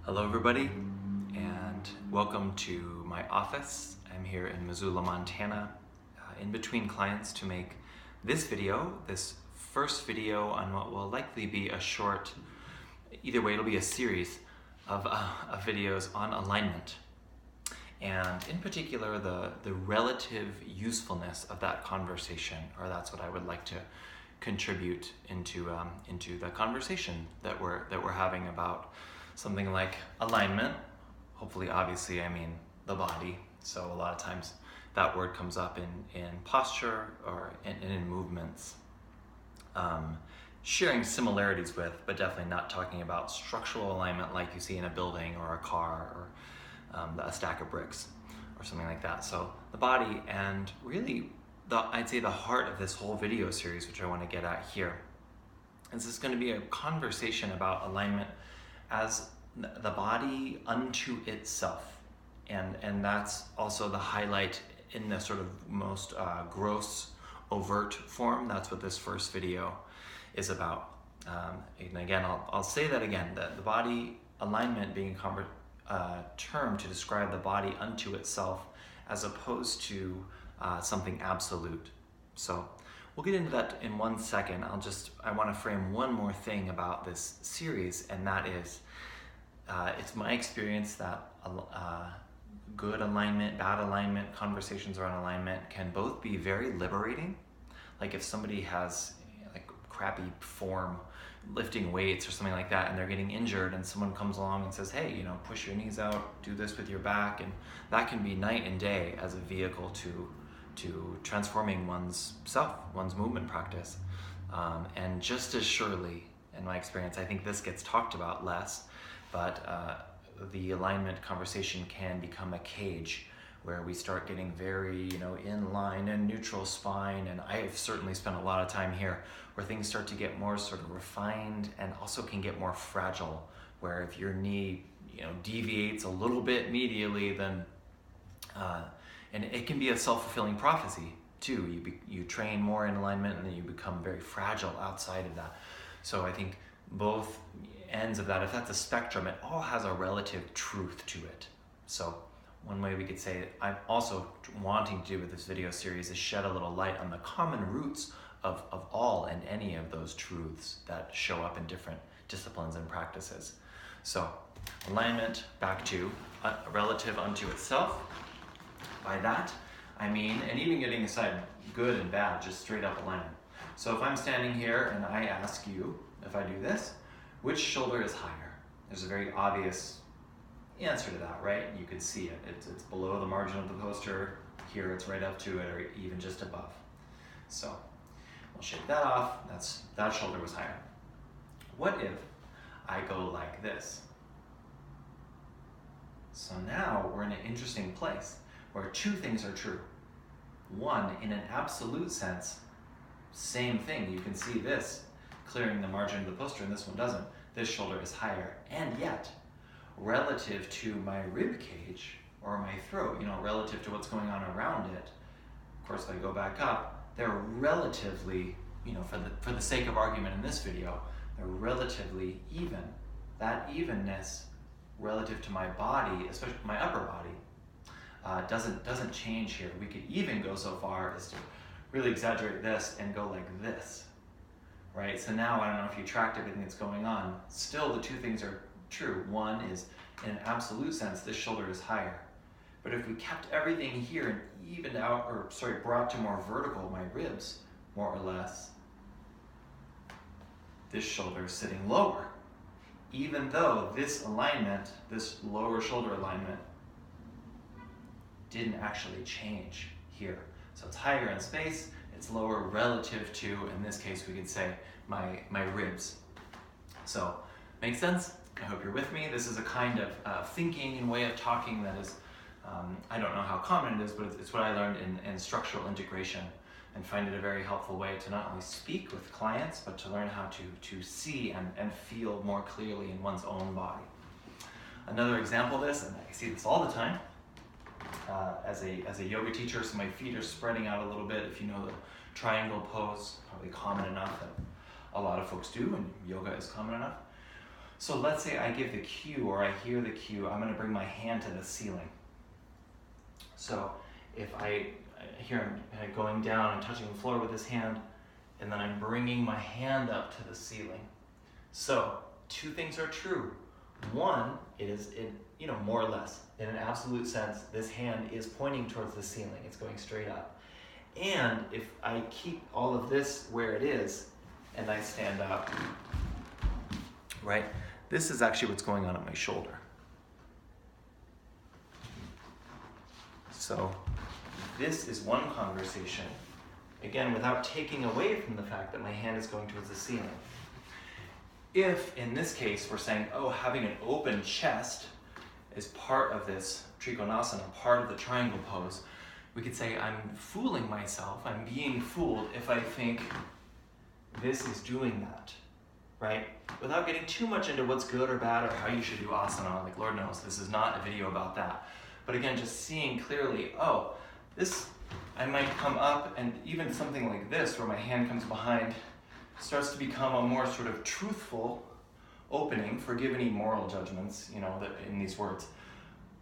Hello everybody, and welcome to my office. I'm here in Missoula, Montana, in between clients to make this video, this first video on what will likely be a short, either way it'll be a series of videos on alignment. And in particular, the relative usefulness of that conversation, or that's what I would like to contribute into the conversation that we're having about something like alignment. Hopefully, obviously, I mean the body. So a lot of times that word comes up in posture or in movements. Sharing similarities with, but definitely not talking about structural alignment like you see in a building or a car or a stack of bricks or something like that. So the body, and really I'd say the heart of this whole video series, which I want to get at here, is this going to be a conversation about alignment as the body unto itself. And that's also the highlight in the sort of most gross, overt form. That's what this first video is about. And again, I'll say that again, that the body alignment being a term to describe the body unto itself as opposed to something absolute. So we'll get into that in 1 second. I want to frame one more thing about this series, and that is it's my experience that good alignment, bad alignment, conversations around alignment can both be very liberating. Like if somebody has like crappy form lifting weights or something like that, and they're getting injured, and someone comes along and says, hey, push your knees out, do this with your back, and that can be night and day as a vehicle to transforming one's self, one's movement practice. And just as surely, in my experience, I think this gets talked about less, but the alignment conversation can become a cage where we start getting very, in line and neutral spine. And I've certainly spent a lot of time here where things start to get more sort of refined and also can get more fragile, where if your knee, deviates a little bit medially, then, and it can be a self-fulfilling prophecy too. You train more in alignment and then you become very fragile outside of that. So I think both ends of that, if that's a spectrum, it all has a relative truth to it. So one way we could say I'm also wanting to do with this video series is shed a little light on the common roots of all and any of those truths that show up in different disciplines and practices. So alignment, back to relative unto itself. By that, I mean, and even getting aside good and bad, just straight up alignment. So if I'm standing here and I ask you, if I do this, which shoulder is higher? There's a very obvious answer to that, right? You can see it. It's below the margin of the poster. Here it's right up to it, or even just above. So we'll shake that off. That shoulder was higher. What if I go like this? So now we're in an interesting place where two things are true. One, in an absolute sense, same thing. You can see this clearing the margin of the poster, and this one doesn't. This shoulder is higher, and yet, relative to my rib cage or my throat, relative to what's going on around it, of course, if I go back up, they're relatively, for the sake of argument in this video, they're relatively even. That evenness relative to my body, especially my upper body, doesn't change here. We could even go so far as to really exaggerate this and go like this. Right? So now, I don't know if you tracked everything that's going on, still the two things are true. One is, in an absolute sense, this shoulder is higher. But if we kept everything here and evened out, brought to more vertical, my ribs, more or less, this shoulder is sitting lower. Even though this alignment, this lower shoulder alignment, didn't actually change here. So it's higher in space, it's lower relative to, in this case we could say, my ribs. So, makes sense? I hope you're with me. This is a kind of thinking and way of talking that is, I don't know how common it is, but it's what I learned in structural integration, and find it a very helpful way to not only speak with clients, but to learn how to see and feel more clearly in one's own body. Another example of this, and I see this all the time, as a yoga teacher, so my feet are spreading out a little bit. If you know the triangle pose, probably common enough that a lot of folks do, and yoga is common enough. So let's say I give the cue, or I hear the cue, I'm going to bring my hand to the ceiling. So if I hear him going down and touching the floor with his hand, and then I'm bringing my hand up to the ceiling. So two things are true. One, more or less, in an absolute sense, this hand is pointing towards the ceiling. It's going straight up. And if I keep all of this where it is, and I stand up, right? This is actually what's going on at my shoulder. So this is one conversation, again, without taking away from the fact that my hand is going towards the ceiling. If, in this case, we're saying, oh, having an open chest is part of this Trikonasana, part of the triangle pose, we could say I'm fooling myself, I'm being fooled if I think this is doing that, right? Without getting too much into what's good or bad or how you should do asana, like Lord knows, this is not a video about that. But again, just seeing clearly, oh, this, I might come up, and even something like this, where my hand comes behind, starts to become a more sort of truthful opening. Forgive any moral judgments, that in these words.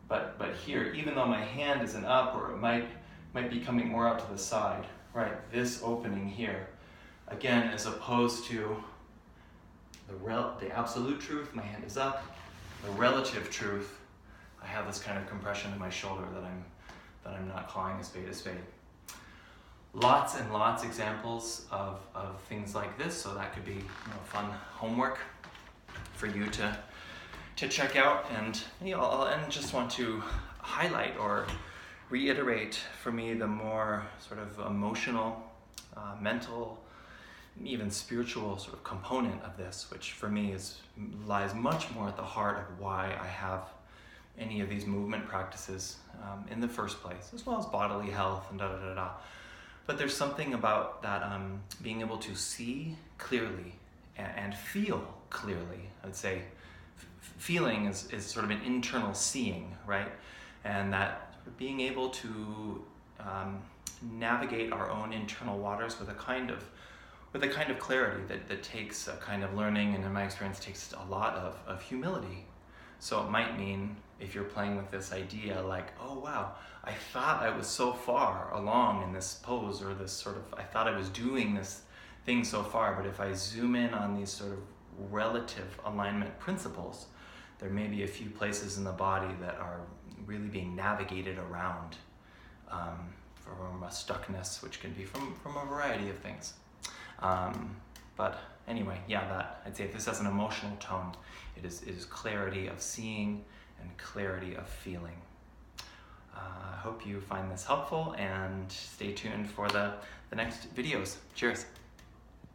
But here, even though my hand isn't up, or it might be coming more out to the side, right? This opening here, again, as opposed to the absolute truth, my hand is up. The relative truth, I have this kind of compression in my shoulder that I'm not calling a spade a spade. Lots and lots examples of things like this, so that could be fun homework for you to check out. And I'll just want to highlight or reiterate for me the more sort of emotional, mental, even spiritual sort of component of this, which for me lies much more at the heart of why I have any of these movement practices in the first place, as well as bodily health and da-da-da-da. But there's something about that being able to see clearly and feel clearly. I'd say feeling is sort of an internal seeing, right? And that being able to navigate our own internal waters with a kind of clarity that takes a kind of learning, and in my experience takes a lot of humility. So it might mean, if you're playing with this idea like, oh wow, I thought I was so far along in this pose, or this sort of, I thought I was doing this thing so far, but if I zoom in on these sort of relative alignment principles, there may be a few places in the body that are really being navigated around from a stuckness, which can be from a variety of things. But anyway, that I'd say if this has an emotional tone, it is clarity of seeing and clarity of feeling. I hope you find this helpful, and stay tuned for the next videos. Cheers.